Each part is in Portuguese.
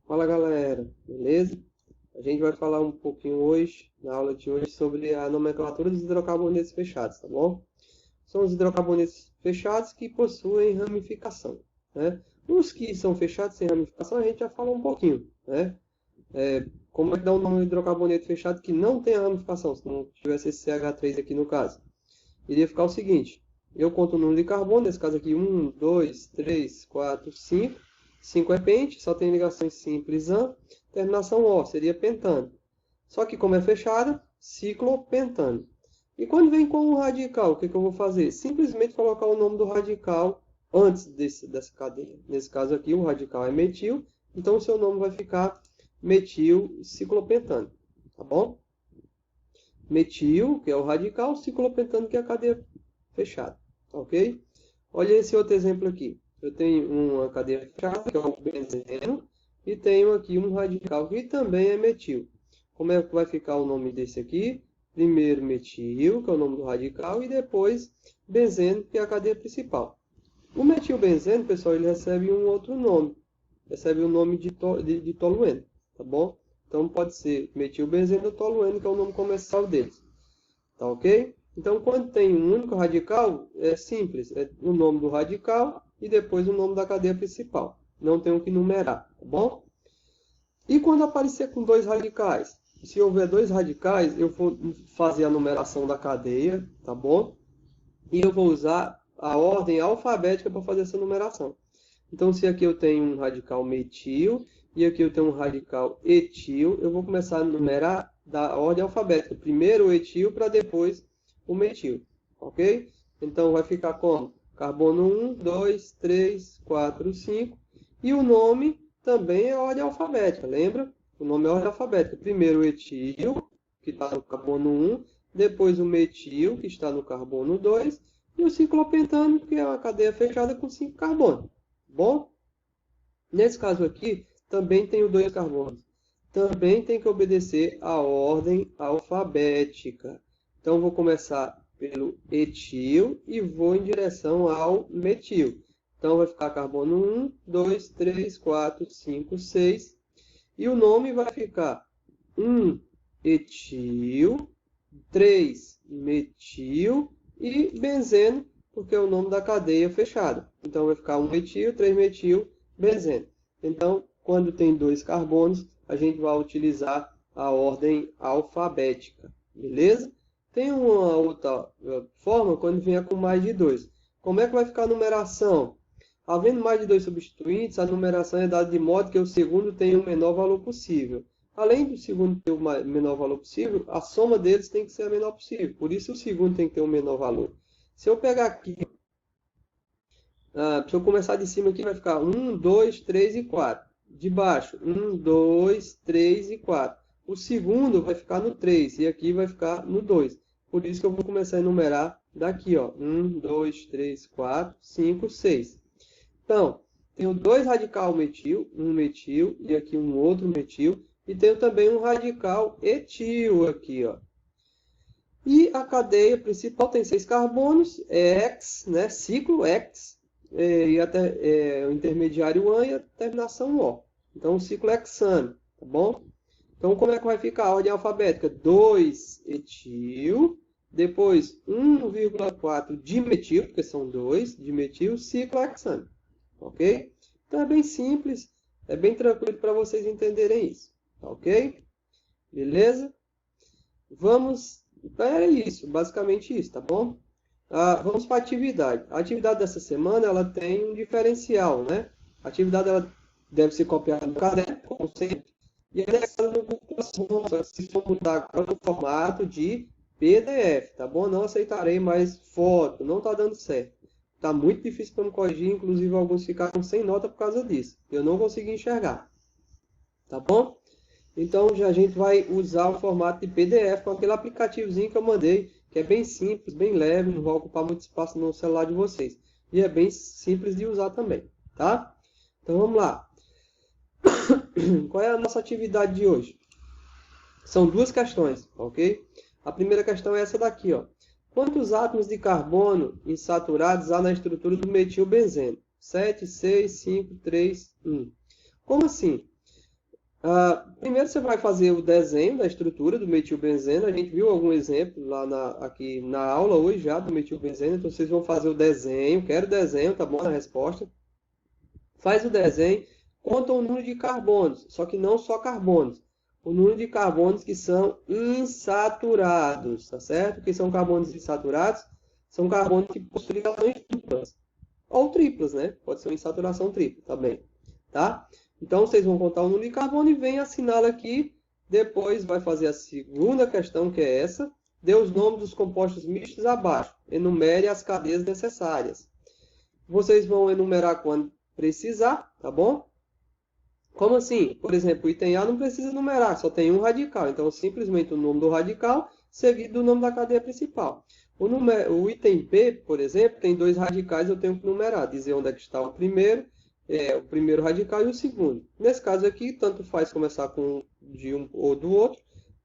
Fala galera, beleza? A gente vai falar um pouquinho hoje, na aula de hoje, sobre a nomenclatura dos hidrocarbonetos fechados, tá bom? São os hidrocarbonetos fechados que possuem ramificação, né? Os que são fechados sem ramificação a gente já falou um pouquinho, né? Como é que dá o nome do hidrocarboneto fechado que não tem a ramificação, se não tivesse esse CH3 aqui no caso? Iria ficar o seguinte, eu conto o número de carbono, nesse caso aqui 1, 2, 3, 4, 5. 5 é pente, só tem ligações simples an, terminação O, seria pentano. Só que como é fechada, ciclopentano. E quando vem com um radical, o que eu vou fazer? Simplesmente colocar o nome do radical antes dessa cadeia. Nesse caso aqui, o radical é metil, então o seu nome vai ficar metil ciclopentano, tá bom? Metil, que é o radical, ciclopentano, que é a cadeia fechada, ok? Olha esse outro exemplo aqui. Eu tenho uma cadeia fechada, que é o benzeno, e tenho aqui um radical que também é metil. Como é que vai ficar o nome desse aqui? Primeiro metil, que é o nome do radical, e depois benzeno, que é a cadeia principal. O metilbenzeno, pessoal, ele recebe um outro nome. Recebe o nome de tolueno, tá bom? Então pode ser metilbenzeno ou tolueno, que é o nome comercial deles. Tá ok? Então, quando tem um único radical, é simples. É o nome do radical e depois o nome da cadeia principal. Não tem o que numerar, tá bom? E quando aparecer com dois radicais? Se houver dois radicais, eu vou fazer a numeração da cadeia, tá bom? E eu vou usar a ordem alfabética para fazer essa numeração. Então, se aqui eu tenho um radical metil e aqui eu tenho um radical etil, eu vou começar a numerar da ordem alfabética. Primeiro o etil para depois o metil, ok? Então, vai ficar como? Carbono 1, 2, 3, 4, 5. E o nome também é ordem alfabética, lembra? O nome é ordem alfabética. Primeiro o etil, que está no carbono 1, depois o metil, que está no carbono 2, e o ciclopentano, que é uma cadeia fechada com 5 carbonos. Bom, nesse caso aqui, também tenho dois carbonos. Também tem que obedecer a ordem alfabética. Então, vou começar pelo etil e vou em direção ao metil. Então, vai ficar carbono 1, 2, 3, 4, 5, 6. E o nome vai ficar 1 etil, 3 metil e benzeno, porque é o nome da cadeia fechada. Então, vai ficar 1 metil, 3 metil, benzeno. Então, quando tem dois carbonos, a gente vai utilizar a ordem alfabética, beleza? Tem uma outra forma quando vier com mais de dois. Como é que vai ficar a numeração? Havendo mais de dois substituintes, a numeração é dada de modo que o segundo tenha o menor valor possível. Além do segundo ter o menor valor possível, a soma deles tem que ser a menor possível. Por isso, o segundo tem que ter o menor valor. Se eu pegar aqui, se eu começar de cima aqui, vai ficar 1, 2, 3 e 4. De baixo, 1, 2, 3 e 4. O segundo vai ficar no 3 e aqui vai ficar no 2. Por isso que eu vou começar a enumerar daqui, ó. 1, 2, 3, 4, 5, 6. Então, tenho dois radical metil, um metil e aqui um outro metil. E tenho também um radical etil aqui, ó. E a cadeia principal tem 6 carbonos, é X, né? Ciclo X, e até o intermediário AN e a terminação O. Então, o ciclo é hexano, tá bom? Então, como é que vai ficar a ordem alfabética? 2 etil, depois 1,4 dimetil, porque são 2 dimetil, ciclo hexano, ok? Então, é bem simples, é bem tranquilo para vocês entenderem isso, ok? Beleza? Vamos... Era isso, basicamente isso, tá bom? Vamos para a atividade. A atividade dessa semana ela tem um diferencial, né? A atividade ela deve ser copiada no caderno, como sempre, e anexada no Google Classroom, se for mudar agora no formato de PDF, tá bom? Não aceitarei mais foto, não está dando certo. Está muito difícil para me corrigir, inclusive alguns ficaram sem nota por causa disso. Eu não consegui enxergar, tá bom? Então, já a gente vai usar o formato de PDF com aquele aplicativozinho que eu mandei, que é bem simples, bem leve, não vai ocupar muito espaço no celular de vocês. E é bem simples de usar também, tá? Então, vamos lá. Qual é a nossa atividade de hoje? São duas questões, ok? A primeira questão é essa daqui, ó. Quantos átomos de carbono insaturados há na estrutura do metilbenzeno? 7, 6, 5, 3, 1. Como assim? Primeiro você vai fazer o desenho da estrutura do metilbenzeno. A gente viu algum exemplo lá aqui na aula hoje já do metilbenzeno. Então vocês vão fazer o desenho. Quero desenho, tá bom? Na resposta. Faz o desenho. Conta o número de carbonos. Só que não só carbonos. O número de carbonos que são insaturados, tá certo? O que são carbonos insaturados? São carbonos que possuem ligações duplas. Ou triplas, né? Pode ser uma insaturação tripla também, tá? Então, vocês vão contar o número de carbono e vem assinala aqui. Depois vai fazer a segunda questão, que é essa. Dê os nomes dos compostos mistos abaixo. Enumere as cadeias necessárias. Vocês vão enumerar quando precisar, tá bom? Como assim? Por exemplo, o item A não precisa numerar, só tem um radical. Então, simplesmente o nome do radical seguido do nome da cadeia principal. O item B, por exemplo, tem dois radicais, eu tenho que numerar. Dizer onde é que está o primeiro radical e o segundo. Nesse caso aqui, tanto faz começar com de um ou do outro,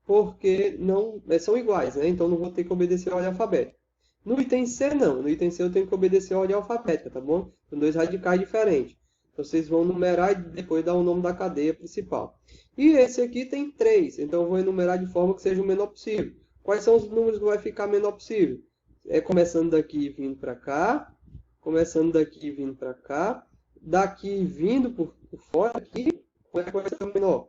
porque não são iguais, né? Então, não vou ter que obedecer a ordem alfabética. No item C, não. No item C, eu tenho que obedecer a ordem alfabética, tá bom? São dois radicais diferentes. Vocês vão numerar e depois dar o nome da cadeia principal. E esse aqui tem 3, então eu vou enumerar de forma que seja o menor possível. Quais são os números que vai ficar menor possível? Começando daqui e vindo para cá, começando daqui e vindo para cá, daqui vindo por fora aqui, como é que vai ser o menor?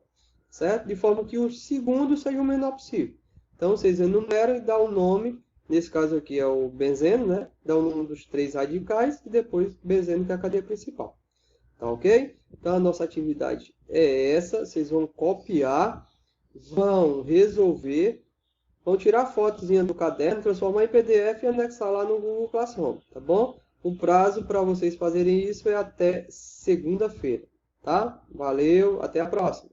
Certo? De forma que o segundo seja o menor possível. Então vocês enumeram e dão o nome, nesse caso aqui é o benzeno, né? Dá o nome dos 3 radicais e depois benzeno, que é a cadeia principal. Tá ok? Então a nossa atividade é essa. Vocês vão copiar, vão resolver, vão tirar fotozinha do caderno, transformar em PDF e anexar lá no Google Classroom, tá bom? O prazo para vocês fazerem isso é até segunda-feira, tá? Valeu, até a próxima!